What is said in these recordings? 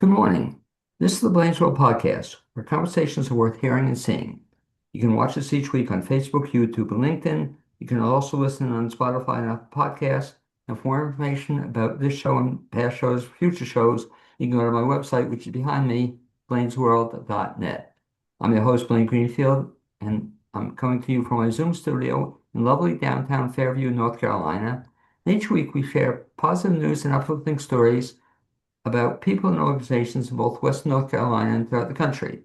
Good morning. This is the Blainsville Podcast, where conversations are worth hearing and seeing. You can watch us each week on Facebook, YouTube, and LinkedIn. You can also listen on Spotify and Apple Podcasts. And for more information about this show and past shows, future shows, you can go to my website, which is behind me, blainsworld.net. I'm your host, Blaine Greenfield, and I'm coming to you from my Zoom studio in lovely downtown Fairview, North Carolina. And each week, we share positive news and uplifting stories about people and organizations in both Western North Carolina and throughout the country.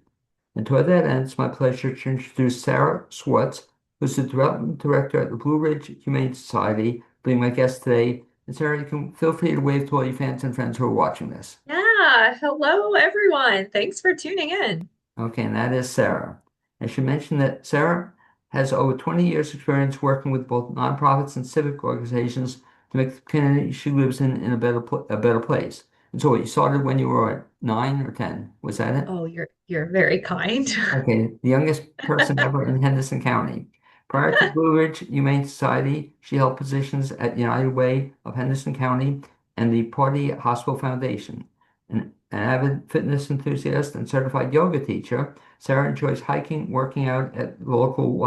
And to that end, it's my pleasure to introduce Sarah Swartz, who's the Development Director at the Blue Ridge Humane Society, being my guest today. And Sarah, you can feel free to wave to all your fans and friends who are watching this. Yeah, hello everyone. Thanks for tuning in. Okay, and that is Sarah. I should mention that Sarah has over 20 years experience working with both nonprofits and civic organizations to make the community she lives in a better place. And so you started when you were 9 or 10. Was that it? Oh, you're very kind. Okay, the youngest person ever in Henderson County. Prior to Blue Ridge Humane Society, she held positions at United Way of Henderson County and the Party Hospital Foundation. An avid fitness enthusiast and certified yoga teacher, Sarah enjoys hiking, working out at the local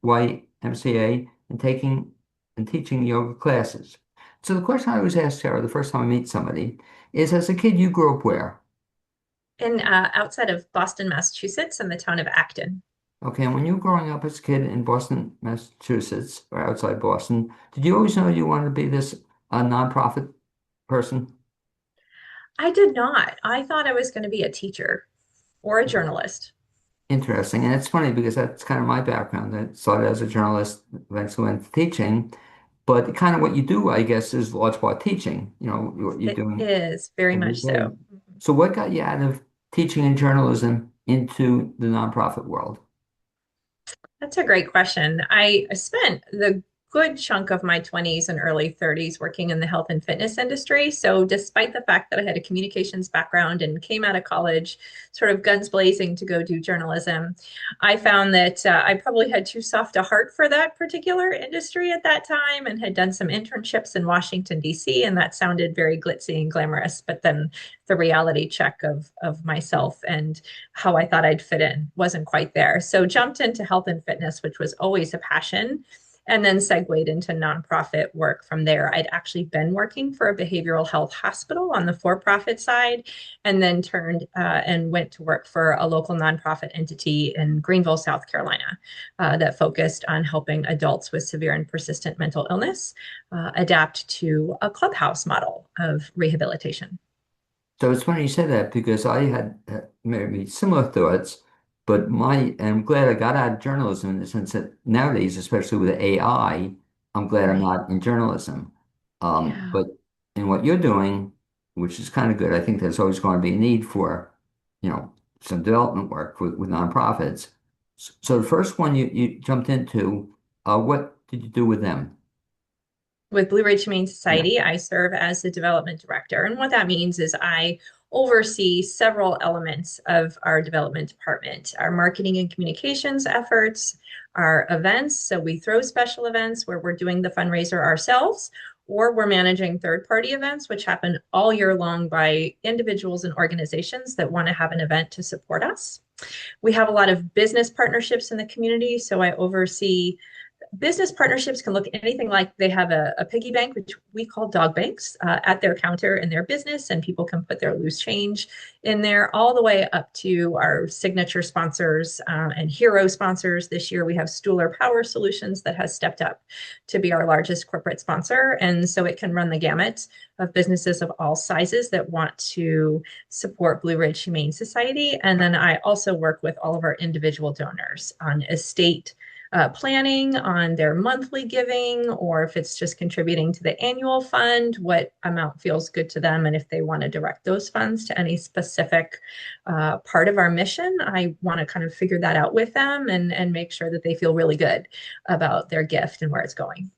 YMCA, and teaching yoga classes. So the question I always ask Sarah the first time I meet somebody is, as a kid, you grew up where? In outside of Boston, Massachusetts, in the town of Acton. Okay, and when you were growing up as a kid in Boston, Massachusetts, or outside Boston, did you always know you wanted to be this nonprofit person? I did not. I thought I was going to be a teacher or a journalist. Interesting. And it's funny because that's kind of my background. I started as a journalist, eventually went to teaching, but kind of what you do, I guess, is large part teaching, what you're It doing is very every much so. day. So what got you out of teaching and journalism into the nonprofit world? That's a great question. I spent the good chunk of my 20s and early 30s working in the health and fitness industry. So, despite the fact that I had a communications background and came out of college sort of guns blazing to go do journalism, I found that I probably had too soft a heart for that particular industry at that time and had done some internships in Washington, D.C., and that sounded very glitzy and glamorous. But then the reality check of myself and how I thought I'd fit in wasn't quite there. So jumped into health and fitness, which was always a passion, and then segued into nonprofit work from there. I'd actually been working for a behavioral health hospital on the for-profit side, and then turned and went to work for a local nonprofit entity in Greenville, South Carolina, that focused on helping adults with severe and persistent mental illness adapt to a clubhouse model of rehabilitation. So it's funny you say that because I had maybe similar thoughts, but I'm glad I got out of journalism in the sense that nowadays, especially with AI, I'm glad I'm Right. not in journalism. Yeah. But in what you're doing, which is kind of good, I think there's always going to be a need for, you know, some development work with nonprofits. So the first one you jumped into, what did you do with them? With Blue Ridge Humane Yeah. Society, I serve as the development director. And what that means is I oversee several elements of our development department, our marketing and communications efforts, our events. So we throw special events where we're doing the fundraiser ourselves, or we're managing third party events, which happen all year long by individuals and organizations that want to have an event to support us. We have a lot of business partnerships in the community. So I oversee business partnerships can look anything like they have a piggy bank, which we call dog banks, at their counter in their business, and people can put their loose change in there, all the way up to our signature sponsors and hero sponsors. This year, we have Stuhler Power Solutions that has stepped up to be our largest corporate sponsor. And so it can run the gamut of businesses of all sizes that want to support Blue Ridge Humane Society. And then I also work with all of our individual donors on estate planning on their monthly giving, or if it's just contributing to the annual fund, what amount feels good to them. And if they want to direct those funds to any specific part of our mission, I want to kind of figure that out with them and make sure that they feel really good about their gift and where it's going.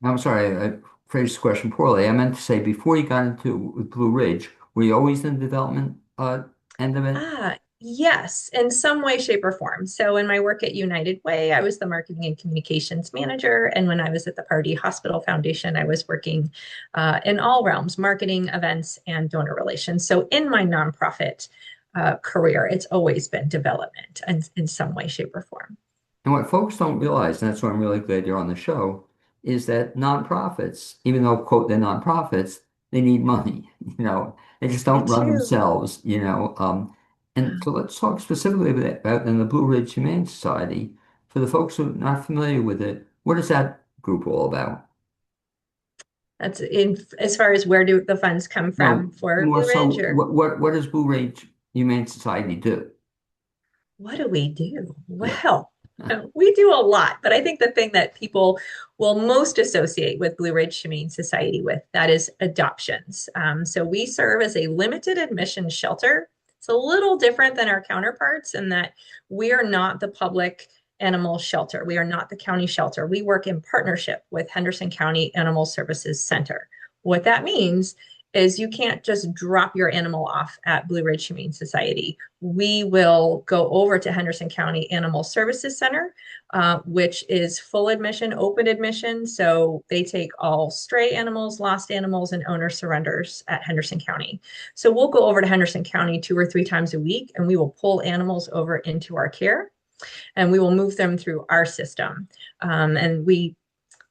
I'm sorry, I phrased the question poorly. I meant to say before you got into with Blue Ridge, were you always in the development end of it? Yes, in some way, shape, or form. So, in my work at United Way, I was the marketing and communications manager. And when I was at the Pardee Hospital Foundation, I was working in all realms, marketing, events, and donor relations. So, in my nonprofit career, it's always been development in some way, shape, or form. And what folks don't realize, and that's why I'm really glad you're on the show, is that nonprofits, even though, quote, they're nonprofits, they need money. They just They don't run do. themselves. And so let's talk specifically about in the Blue Ridge Humane Society. For the folks who are not familiar with it, what is that group all about? That's in as far as where do the funds come No, from for more Blue so, Ridge, or what does Blue Ridge Humane Society do? what do we do? Yeah. Well, we do a lot, but I think the thing that people will most associate with Blue Ridge Humane Society with that is adoptions. So we serve as a limited admission shelter. It's a little different than our counterparts in that we are not the public animal shelter. We are not the county shelter. We work in partnership with Henderson County Animal Services Center. What that means is you can't just drop your animal off at Blue Ridge Humane Society. We will go over to Henderson County Animal Services Center, which is full admission, open admission. So they take all stray animals, lost animals, and owner surrenders at Henderson County. So we'll go over to Henderson County 2 or 3 times a week and we will pull animals over into our care and we will move them through our system. And we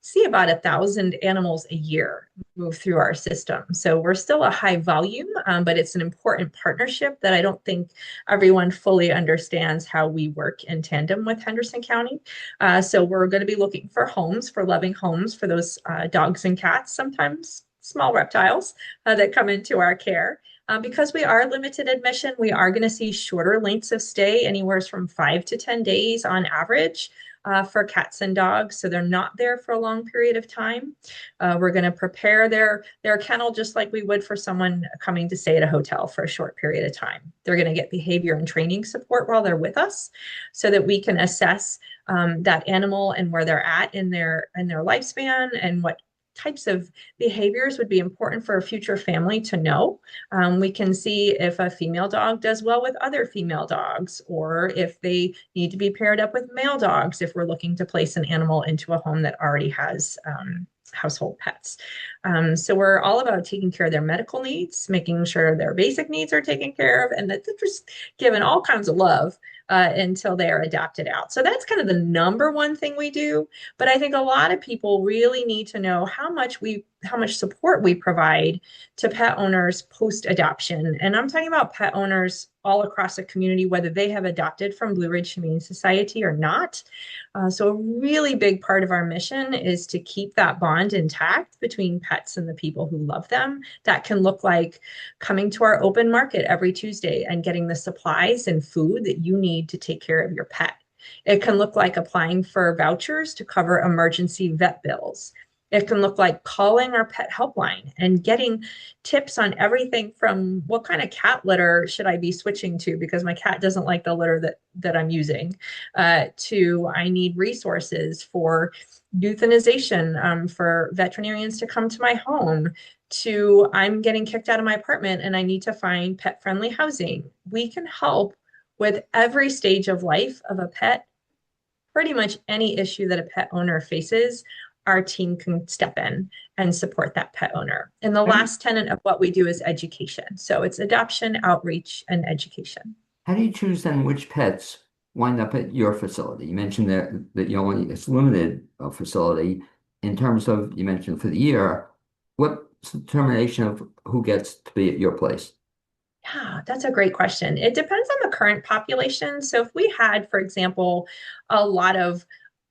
see about 1,000 animals a year move through our system. So we're still a high volume, but it's an important partnership that I don't think everyone fully understands how we work in tandem with Henderson County. So we're going to be looking for homes, for loving homes for those dogs and cats, sometimes small reptiles that come into our care. Because we are limited admission, we are going to see shorter lengths of stay, anywhere from 5 to 10 days on average for cats and dogs, so they're not there for a long period of time. We're going to prepare their kennel just like we would for someone coming to stay at a hotel for a short period of time. They're going to get behavior and training support while they're with us, so that we can assess that animal and where they're at in their lifespan and what types of behaviors would be important for a future family to know. We can see if a female dog does well with other female dogs, or if they need to be paired up with male dogs if we're looking to place an animal into a home that already has household pets. So we're all about taking care of their medical needs, making sure their basic needs are taken care of, and that they're just given all kinds of love until they are adopted out. So that's kind of the number one thing we do. But I think a lot of people really need to know how much support we provide to pet owners post adoption. And I'm talking about pet owners all across the community, whether they have adopted from Blue Ridge Humane Society or not. So a really big part of our mission is to keep that bond intact between pets and the people who love them. That can look like coming to our open market every Tuesday and getting the supplies and food that you need to take care of your pet. It can look like applying for vouchers to cover emergency vet bills. It can look like calling our pet helpline and getting tips on everything from what kind of cat litter should I be switching to because my cat doesn't like the litter that I'm using, to I need resources for euthanization, for veterinarians to come to my home, to I'm getting kicked out of my apartment and I need to find pet friendly housing. We can help with every stage of life of a pet. Pretty much any issue that a pet owner faces, our team can step in and support that pet owner. And the How do you, last tenet of what we do is education. So it's adoption, outreach, and education. how do you choose then which pets wind up at your facility? You mentioned that you only it's limited facility in terms of you mentioned for the year. What's the determination of who gets to be at your place? Yeah, that's a great question. It depends on the current population. So if we had, for example, a lot of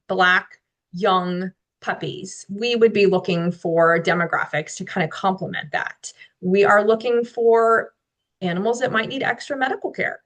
Black young puppies, we would be looking for demographics to kind of complement that. We are looking for animals that might need extra medical care.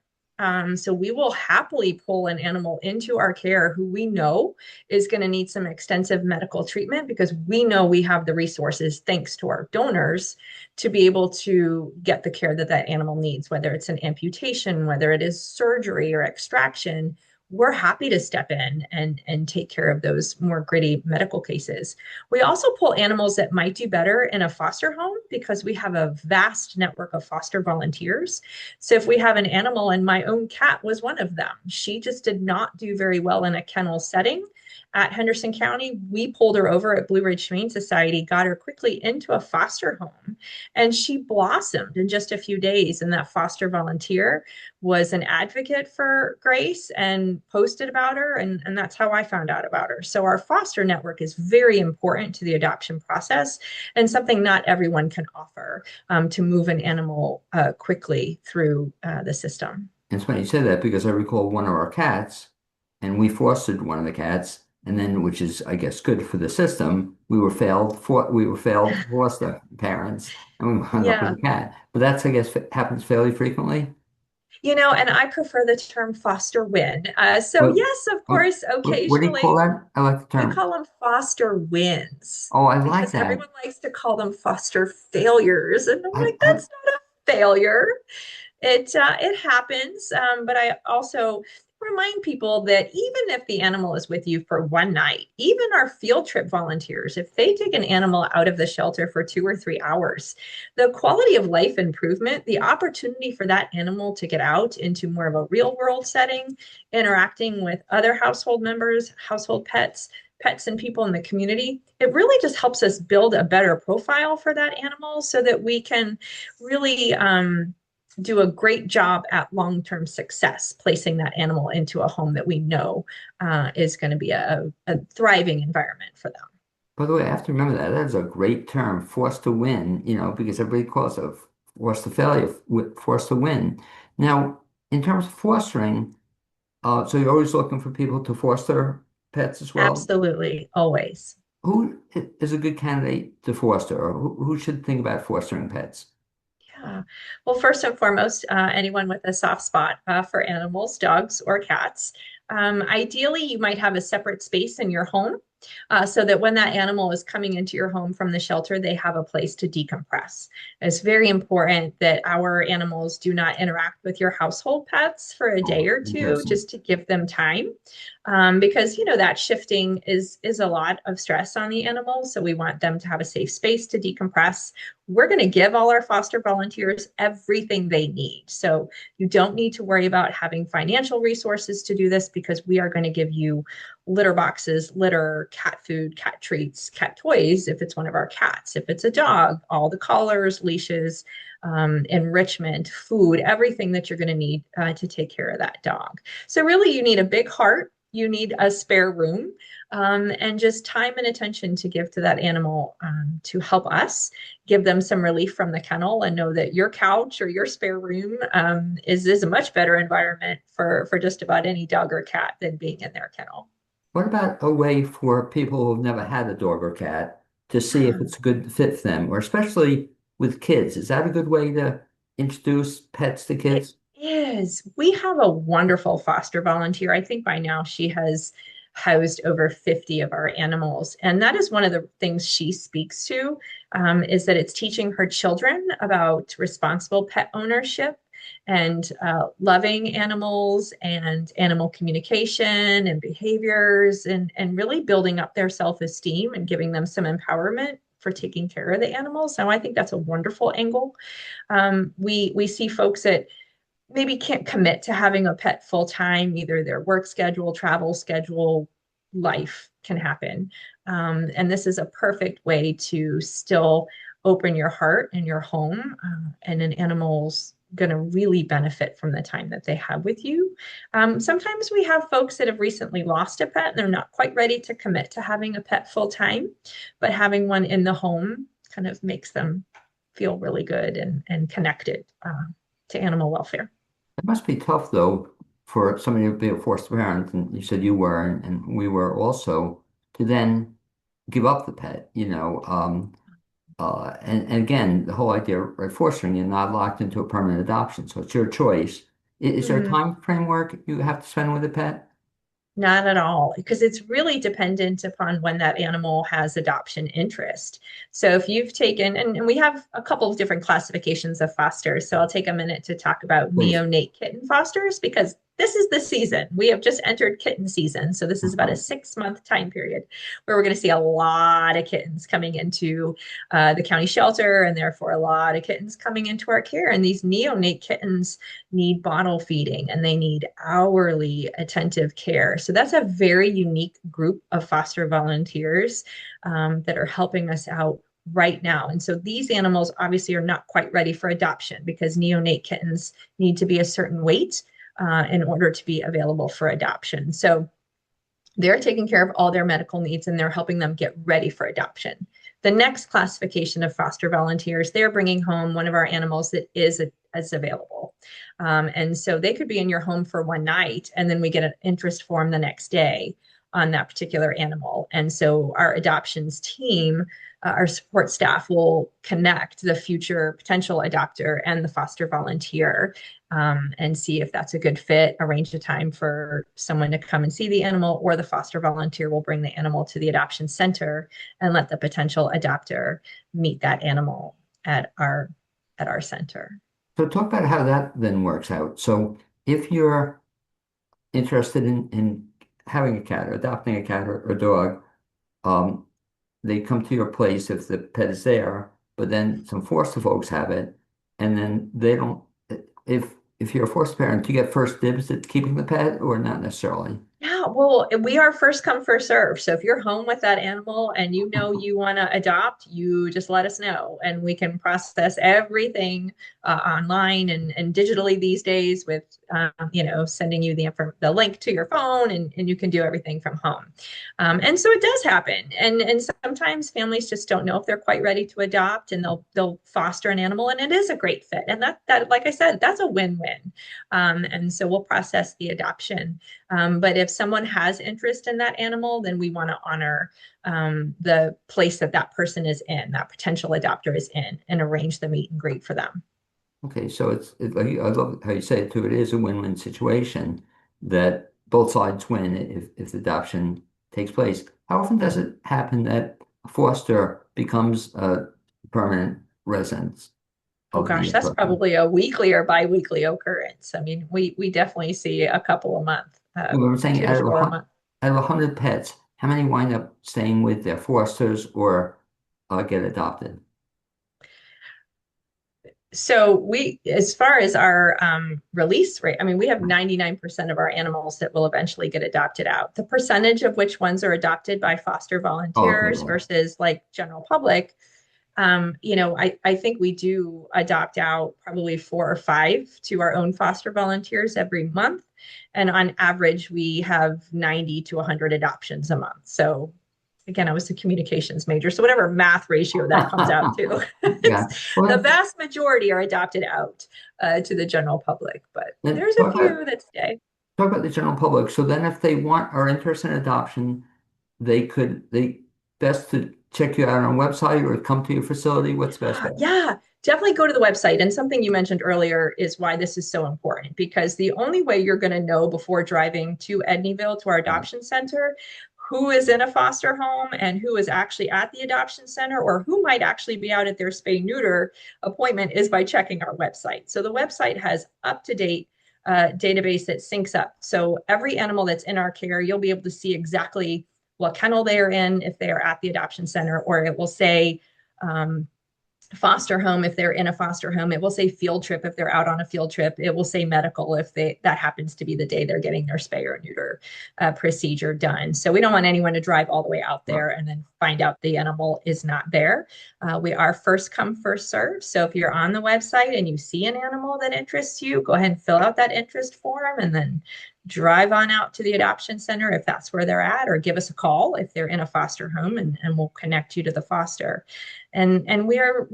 So we will happily pull an animal into our care who we know is going to need some extensive medical treatment because we know we have the resources, thanks to our donors, to be able to get the care that that animal needs, whether it's an amputation, whether it is surgery or extraction. we're happy to step in and take care of those more gritty medical cases. We also pull animals that might do better in a foster home because we have a vast network of foster volunteers. So if we have an animal, and my own cat was one of them, she just did not do very well in a kennel setting at Henderson County. We pulled her over at Blue Ridge Humane Society, got her quickly into a foster home, and she blossomed in just a few days. And that foster volunteer was an advocate for Grace and posted about her. And that's how I found out about her. So our foster network is very important to the adoption process and something not everyone can offer to move an animal quickly through the system. And it's funny you said that because I recall one of our cats, and we fostered one of the cats, and then, which is, I guess, good for the system, we were failed foster parents, and we wound up with Yeah. a cat. But that's, I guess, happens fairly frequently. And I prefer the term foster win. So What, yes, of course, what do you call occasionally that? I like the we term. call them foster wins Oh, I like because that. everyone likes to call them foster failures. And I'm I, like, I that's not a failure. It happens, but I also remind people that even if the animal is with you for one night, even our field trip volunteers, if they take an animal out of the shelter for 2 or 3 hours, the quality of life improvement, the opportunity for that animal to get out into more of a real world setting, interacting with other household members, household pets and people in the community, it really just helps us build a better profile for that animal so that we can really do a great job at long-term success, placing that animal into a home that we know is going to be a thriving environment for them. By the way, I have to remember that. That is a great term, forced to win, because everybody calls it forced to failure, forced to win. Now, in terms of fostering, so you're always looking for people to foster pets as well. Absolutely, always. Who is a good candidate to foster, or who should think about fostering pets? Yeah. Well, first and foremost, anyone with a soft spot for animals, dogs, or cats. Ideally, you might have a separate space in your home so that when that animal is coming into your home from the shelter, they have a place to decompress. It's very important that our animals do not interact with your household pets for a day Oh, or two, interesting. just to give them time, because that shifting is a lot of stress on the animals. So we want them to have a safe space to decompress. We're going to give all our foster volunteers everything they need. So you don't need to worry about having financial resources to do this because we are going to give you litter boxes, litter, cat food, cat treats, cat toys if it's one of our cats. If it's a dog, all the collars, leashes, enrichment, food, everything that you're going to need to take care of that dog. So, really, you need a big heart. You need a spare room and just time and attention to give to that animal to help us give them some relief from the kennel and know that your couch or your spare room is a much better environment for just about any dog or cat than being in their kennel. What about a way for people who've never had a dog or cat to see if Hmm. it's a good fit for them, or especially with kids? Is that a good way to introduce pets to It kids? is. We have a wonderful foster volunteer. I think by now she has housed over 50 of our animals. And that is one of the things she speaks to, is that it's teaching her children about responsible pet ownership and loving animals and animal communication and behaviors and really building up their self-esteem and giving them some empowerment for taking care of the animals. So I think that's a wonderful angle. We see folks that maybe can't commit to having a pet full time, either their work schedule, travel schedule, life can happen. And this is a perfect way to still open your heart and your home, and an animal's going to really benefit from the time that they have with you. Sometimes we have folks that have recently lost a pet and they're not quite ready to commit to having a pet full time, but having one in the home kind of makes them feel really good and connected to animal welfare. It must be tough, though, for somebody to be a forced parent, and you said you were, and we were also, to then give up the pet, and again, the whole idea of fostering, you're not locked into a permanent adoption, so it's your choice. Is there a Mhm. time framework you have to spend with a pet? Not at all, because it's really dependent upon when that animal has adoption interest. So if you've taken, and we have a couple of different classifications of fosters. So I'll take a minute to talk about Please. neonate kitten fosters because this is the season. We have just entered kitten season. So this is about a 6 month time period where we're going to see a lot of kittens coming into the county shelter, and therefore a lot of kittens coming into our care. And these neonate kittens need bottle feeding and they need hourly attentive care. So that's a very unique group of foster volunteers that are helping us out right now. And so these animals obviously are not quite ready for adoption because neonate kittens need to be a certain weight in order to be available for adoption. So they're taking care of all their medical needs and they're helping them get ready for adoption. The next classification of foster volunteers, they're bringing home one of our animals that is available. And so they could be in your home for one night, and then we get an interest form the next day on that particular animal. And so our adoptions team, our support staff will connect the future potential adopter and the foster volunteer and see if that's a good fit, arrange a time for someone to come and see the animal, or the foster volunteer will bring the animal to the adoption center and let the potential adopter meet that animal at our center. So talk about how that then works out. So if you're interested in having a cat or adopting a cat or a dog, um, they come to your place if the pet is there, but then some foster folks have it, and then they don't. If you're a foster parent, do you get first dibs at keeping the pet or not necessarily? Yeah, well, we are first come, first serve. So if you're home with that animal and you know you want to adopt, you just let us know and we can process everything online and digitally these days with, sending you the link to your phone and you can do everything from home. And so it does happen. And sometimes families just don't know if they're quite ready to adopt and they'll foster an animal and it is a great fit. And that like I said, that's a win-win. And so we'll process the adoption. But if someone has interest in that animal, then we want to honor the place that that person is in, that potential adopter is in, and arrange the meet and greet for them. Okay, so like I love how you say it too. It is a win-win situation that both sides win if the adoption takes place. How often does it happen that a foster becomes a permanent resident Oh of gosh, the that's person? probably a weekly or biweekly occurrence. I mean, we definitely see a couple a month, Well, I'm saying two to four a month. out of 100 pets, how many wind up staying with their fosters or get adopted? So as far as our release rate, I mean, we have 99% of our animals that will eventually get adopted out. The percentage of which ones are adopted by foster Oh, okay, volunteers well, versus like general public, I think we do adopt out probably four or five to our own foster volunteers every month. And on average, we have 90 to 100 adoptions a month. So again, I was a communications major. So whatever math ratio that comes out to, yeah. the Well, vast majority are adopted out to the general public, but then there's a few that stay. talk about the general public. So then if they are interested in adoption, they best to check you out on a website or come to your facility. What's best bet? Yeah, definitely go to the website. And something you mentioned earlier is why this is so important because the only way you're going to know before driving to Edneyville, to our Right. adoption center, who is in a foster home and who is actually at the adoption center or who might actually be out at their spay neuter appointment is by checking our website. So the website has up to date database that syncs up. So every animal that's in our care, you'll be able to see exactly what kennel they are in if they are at the adoption center, or it will say, foster home if they're in a foster home. It will say field trip if they're out on a field trip. It will say medical if that happens to be the day they're getting their spay or neuter procedure done. So we don't want anyone to drive all the way out there and then find out the animal is not there. We are first come, first serve. So if you're on the website and you see an animal that interests you, go ahead and fill out that interest form and then drive on out to the adoption center if that's where they're at, or give us a call if they're in a foster home and we'll connect you to the foster. And we are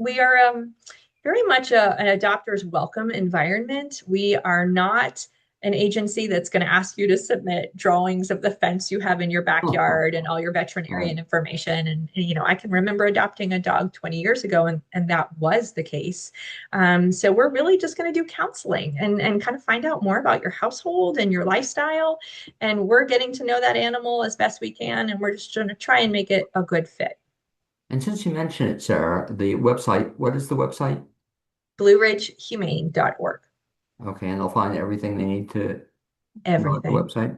very much an adopter's welcome environment. We are not an agency that's going to ask you to submit drawings of the fence you have in your backyard and all your Right. veterinarian information. And I can remember adopting a dog 20 years ago, and that was the case. So we're really just going to do counseling and kind of find out more about your household and your lifestyle. And we're getting to know that animal as best we can, and we're just going to try and make it a good fit. And since you mentioned it, Sarah, the website, what is the website? BlueRidgeHumane.org. Okay, and they'll find everything they need to about the Everything. website?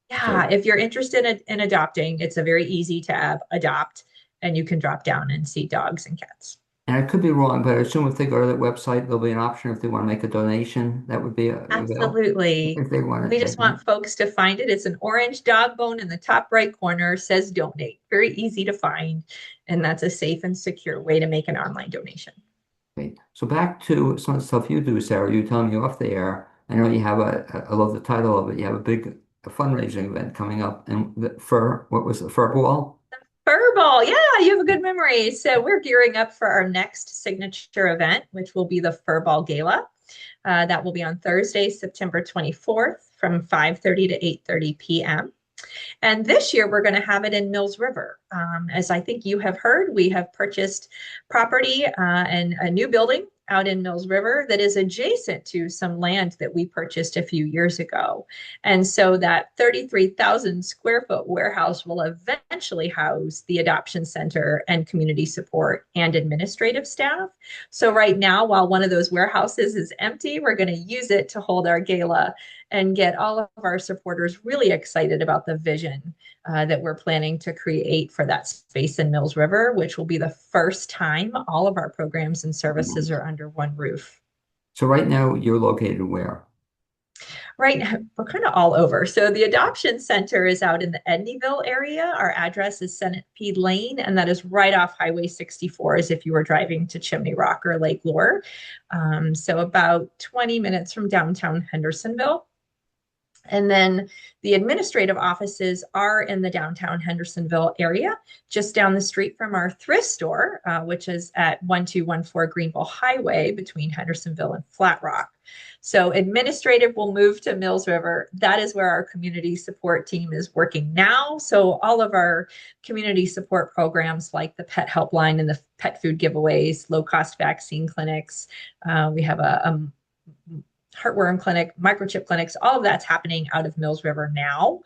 Yeah, So, if you're interested in adopting, it's a very easy tab, adopt, and you can drop down and see dogs and cats. and I could be wrong, but I assume if they go to that website, there'll be an option if they want to make a donation. That would be available Absolutely. if they want We to. They just want can. folks to find it. It's an orange dog bone in the top right corner, says donate. Very easy to find. And that's a safe and secure way to make an online donation. Okay. So back to some of the stuff you do, Sarah. You tell me off the air. I know you have I love the title of it. You have a big fundraising event coming up, and what was the fur ball? Furball. Yeah, you have a good memory. So we're gearing up for our next signature event, which will be the Furball Gala. That will be on Thursday, September 24th from 5:30 to 8:30 p.m. And this year, we're going to have it in Mills River. As I think you have heard, we have purchased property and a new building out in Mills River that is adjacent to some land that we purchased a few years ago. And so that 33,000 square foot warehouse will eventually house the adoption center and community support and administrative staff. So right now, while one of those warehouses is empty, we're going to use it to hold our gala and get all of our supporters really excited about the vision that we're planning to create for that space in Mills River, which will be the first time all of our programs and services are under one roof. So right now you're located where? Right now, we're kind of all over. So the adoption center is out in the Edneyville area. Our address is Centipede Lane, and that is right off Highway 64 as if you were driving to Chimney Rock or Lake Lure. So about 20 minutes from downtown Hendersonville. And then the administrative offices are in the downtown Hendersonville area, just down the street from our thrift store, which is at 1214 Greenville Highway between Hendersonville and Flat Rock. So administrative will move to Mills River. That is where our community support team is working now. So all of our community support programs like the pet helpline and the pet food giveaways, low cost vaccine clinics. We have a heartworm clinic, microchip clinics, all of that's happening out of Mills River now.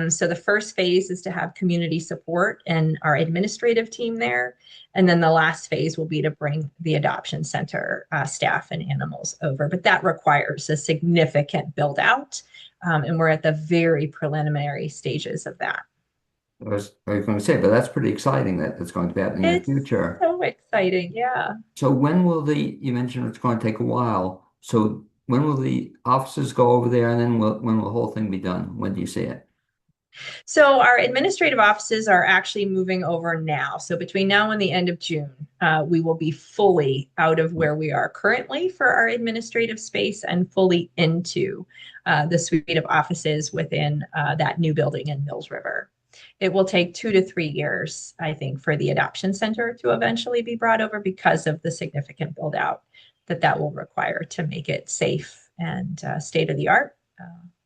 So the first phase is to have community support and our administrative team there. And then the last phase will be to bring the adoption center staff and animals over. But that requires a significant build out. And we're at the very preliminary stages of that. I was going to say, but that's pretty exciting that it's going to be happening in the It's future. so exciting. Yeah. So when will you mentioned it's going to take a while. So when will the officers go over there and then when will the whole thing be done? When do you see it? So our administrative offices are actually moving over now. So between now and the end of June, we will be fully out of where we are currently for our administrative space and fully into the suite of offices within that new building in Mills River. It will take 2 to 3 years, I think, for the adoption center to eventually be brought over because of the significant build out that will require to make it safe and state of the art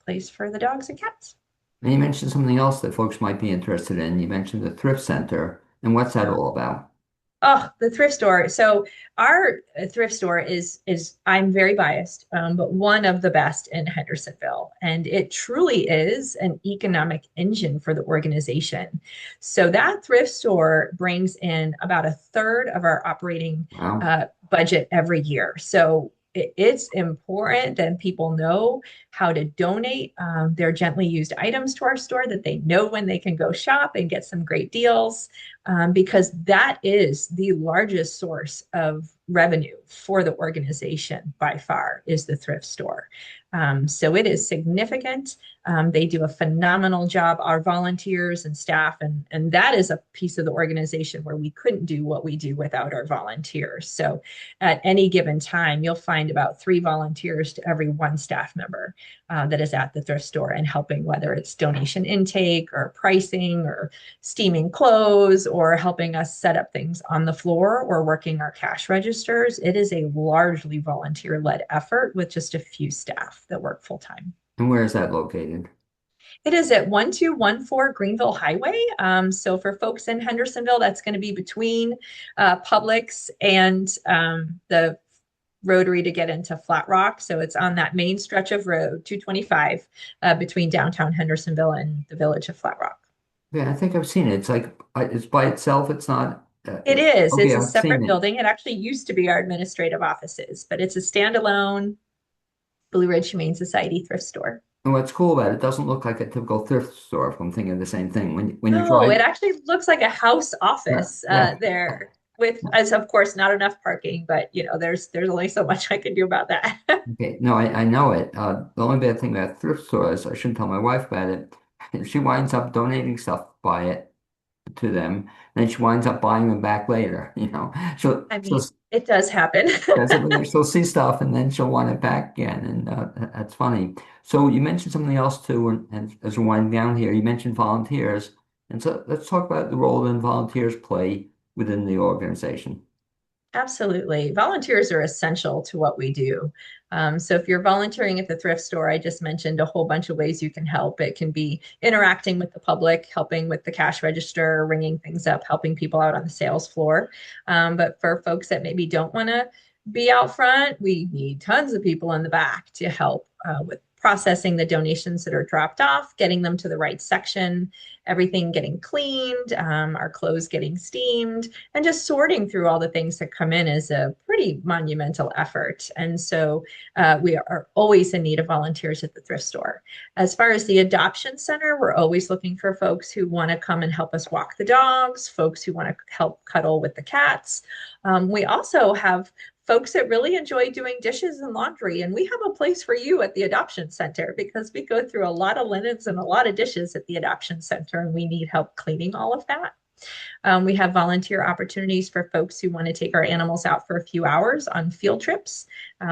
place for the dogs and cats. And you mentioned something else that folks might be interested in. You mentioned the thrift center. And what's that all about? Oh, the thrift store. So our thrift store is I'm very biased, but one of the best in Hendersonville, and it truly is an economic engine for the organization. So that thrift store brings in about a third of our operating Wow. budget every year. So it's important that people know how to donate their gently used items to our store, that they know when they can go shop and get some great deals, because that is the largest source of revenue for the organization by far is the thrift store. So it is significant. They do a phenomenal job, our volunteers and staff, and that is a piece of the organization where we couldn't do what we do without our volunteers. So at any given time, you'll find about 3 volunteers to every 1 staff member that is at the thrift store and helping, whether it's donation intake or pricing or steaming clothes or helping us set up things on the floor or working our cash registers. It is a largely volunteer-led effort with just a few staff that work full time. And where is that located? It is at 1214 Greenville Highway. So for folks in Hendersonville, that's going to be between Publix and the Rotary to get into Flat Rock. So it's on that main stretch of road, 225, between downtown Hendersonville and the village of Flat Rock. Yeah, I think I've seen it. It's like it's by itself. It's not. It is. Okay, It's a I've seen separate it. building. It actually used to be our administrative offices, but it's a standalone Blue Ridge Humane Society thrift store. And what's cool about it, it doesn't look like a typical thrift store, if I'm thinking the same thing. When you No, drive, it actually looks like a house yeah, office yeah. there with, as of course, not enough parking, but there's only so much I can do about that. Okay, no, I know it. The only bad thing about thrift stores, I shouldn't tell my wife about it. If she winds up donating stuff by it to them, then she winds up buying them back later. I She'll mean, it does happen. that's it. She'll see stuff and then she'll want it back again, and that's funny. So you mentioned something else too, and as we're winding down here, you mentioned volunteers, and so let's talk about the role that volunteers play within the organization. Absolutely. Volunteers are essential to what we do. So if you're volunteering at the thrift store, I just mentioned a whole bunch of ways you can help. It can be interacting with the public, helping with the cash register, ringing things up, helping people out on the sales floor. But for folks that maybe don't want to be out front, we need tons of people in the back to help with processing the donations that are dropped off, getting them to the right section, everything getting cleaned, our clothes getting steamed, and just sorting through all the things that come in is a pretty monumental effort. And so we are always in need of volunteers at the thrift store. As far as the adoption center, we're always looking for folks who want to come and help us walk the dogs, folks who want to help cuddle with the cats. We also have folks that really enjoy doing dishes and laundry. And we have a place for you at the adoption center because we go through a lot of linens and a lot of dishes at the adoption center, and we need help cleaning all of that. We have volunteer opportunities for folks who want to take our animals out for a few hours on field trips.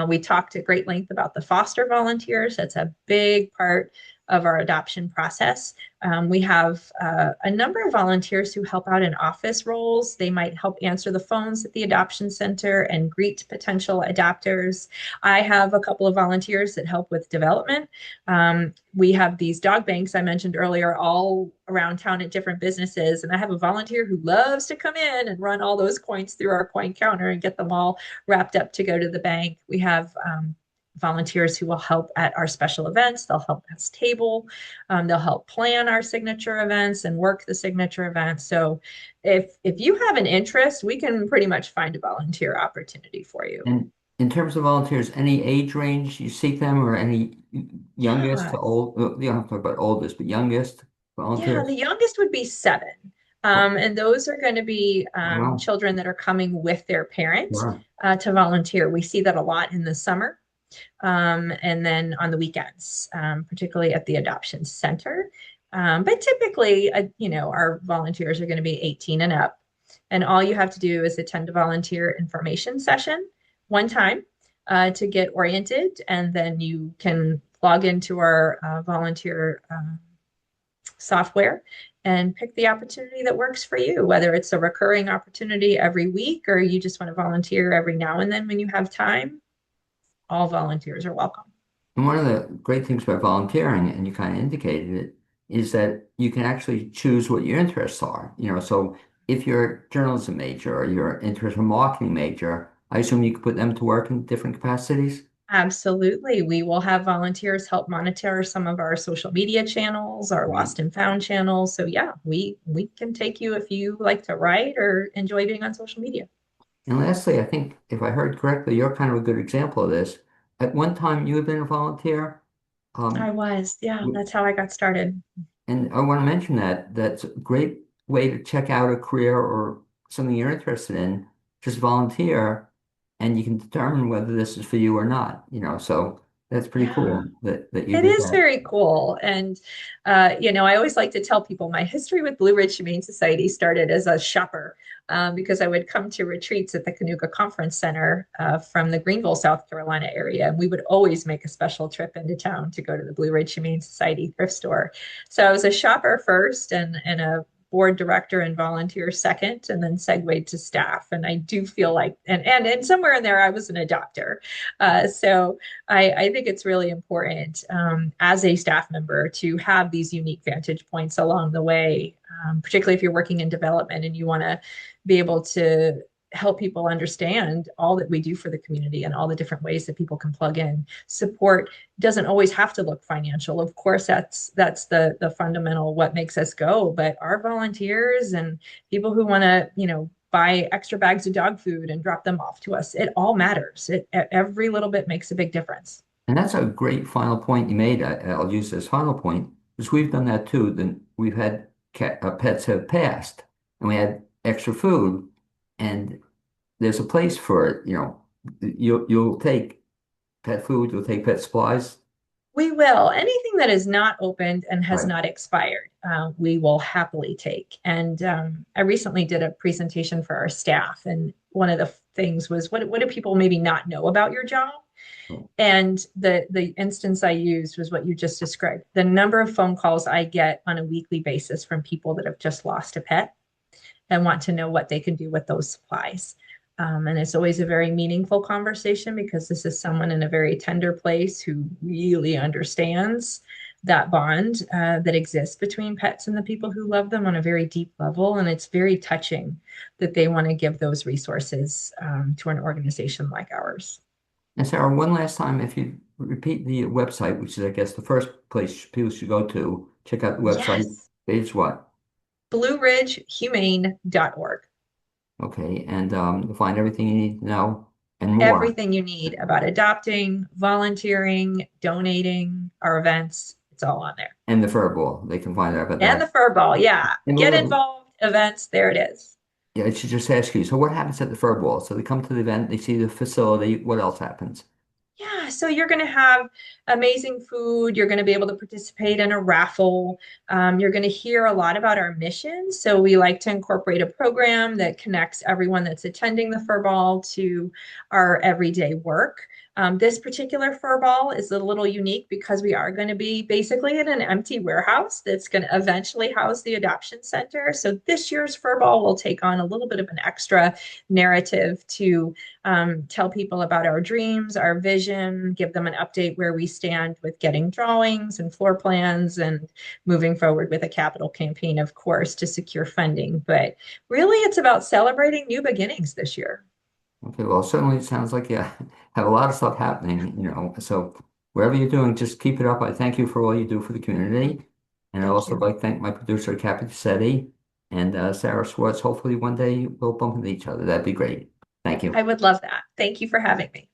We talked at great length about the foster volunteers. That's a big part of our adoption process. We have a number of volunteers who help out in office roles. They might help answer the phones at the adoption center and greet potential adopters. I have a couple of volunteers that help with development. We have these dog banks I mentioned earlier all around town at different businesses. And I have a volunteer who loves to come in and run all those coins through our coin counter and get them all wrapped up to go to the bank. We have volunteers who will help at our special events. They'll help us table. They'll help plan our signature events and work the signature events. So if you have an interest, we can pretty much find a volunteer opportunity for you. And in terms of volunteers, any age range you seek them, or any youngest to Yeah. old? You don't have to talk about oldest, but youngest Yeah, the volunteers. youngest would be 7. And those are going to be Wow, children that are coming with their parent sure. to volunteer. We see that a lot in the summer and then on the weekends, particularly at the adoption center. But typically, our volunteers are going to be 18 and up. And all you have to do is attend a volunteer information session one time to get oriented, and then you can log into our volunteer software and pick the opportunity that works for you, whether it's a recurring opportunity every week or you just want to volunteer every now and then when you have time. All volunteers are welcome. And one of the great things about volunteering, and you kind of indicated it, is that you can actually choose what your interests are. So if you're a journalism major or you're interested in marketing major, I assume you could put them to work in different capacities. Absolutely. We will have volunteers help monitor some of our social media channels, our Right. lost and found channels. So yeah, we can take you if you like to write or enjoy being on social media. And lastly, I think if I heard correctly, you're kind of a good example of this. At one time, you had been a volunteer. I Um, was, yeah, w- that's how I got started. and I want to mention that that's a great way to check out a career or something you're interested in. Just volunteer, and you can determine whether this is for you or not. So that's pretty Yeah. cool that you It did is that. very cool. And, I always like to tell people my history with Blue Ridge Humane Society started as a shopper because I would come to retreats at the Canuga Conference Center from the Greenville, South Carolina area. And we would always make a special trip into town to go to the Blue Ridge Humane Society thrift store. So I was a shopper first and a board director and volunteer second, and then segued to staff. And I do feel like, and somewhere in there, I was an adopter. So I think it's really important as a staff member to have these unique vantage points along the way, particularly if you're working in development and you want to be able to help people understand all that we do for the community and all the different ways that people can plug in. Support doesn't always have to look financial. Of course, that's the fundamental what makes us go. But our volunteers and people who want to, buy extra bags of dog food and drop them off to us. It all matters. Every little bit makes a big difference. And that's a great final point you made. I'll use this final point because we've done that too. Then we've had pets have passed, and we had extra food, and there's a place for it. You'll take pet food, you'll take pet supplies. We will. Anything that is not opened and has Right. not expired, we will happily take. And I recently did a presentation for our staff, and one of the things was, what do people maybe not know about your job? And the instance I used was what you just described. The number of phone calls I get on a weekly basis from people that have just lost a pet and want to know what they can do with those supplies. And it's always a very meaningful conversation because this is someone in a very tender place who really understands that bond that exists between pets and the people who love them on a very deep level. And it's very touching that they want to give those resources to an organization like ours. And Sarah, one last time, if you repeat the website, which is, I guess, the first place people should go to, check out the website. Yes, It's what? BlueRidgeHumane.org. Okay, and you'll find everything you need to know and more. Everything you need about adopting, volunteering, donating, our events, it's all on there. And the fur ball, they can find out about And that. the fur ball, yeah. And Get Lily, involved, events, there it is. yeah, I should just ask you. So, what happens at the fur ball? So they come to the event, they see the facility. What else happens? Yeah, so you're going to have amazing food. You're going to be able to participate in a raffle. You're going to hear a lot about our mission. So we like to incorporate a program that connects everyone that's attending the fur ball to our everyday work. This particular fur ball is a little unique because we are going to be basically in an empty warehouse that's going to eventually house the adoption center. So this year's fur ball will take on a little bit of an extra narrative to tell people about our dreams, our vision, give them an update where we stand with getting drawings and floor plans and moving forward with a capital campaign, of course, to secure funding. But really, it's about celebrating new beginnings this year. Okay, well, certainly it sounds like you have a lot of stuff happening. So wherever you're doing, just keep it up. I thank you for all you do for the community. And I Thank also you. like to thank my producer, Kathy Setti, and Sarah Swartz. Hopefully one day we'll bump into each other. That'd be great. Thank I you. would love that. Thank you for having me.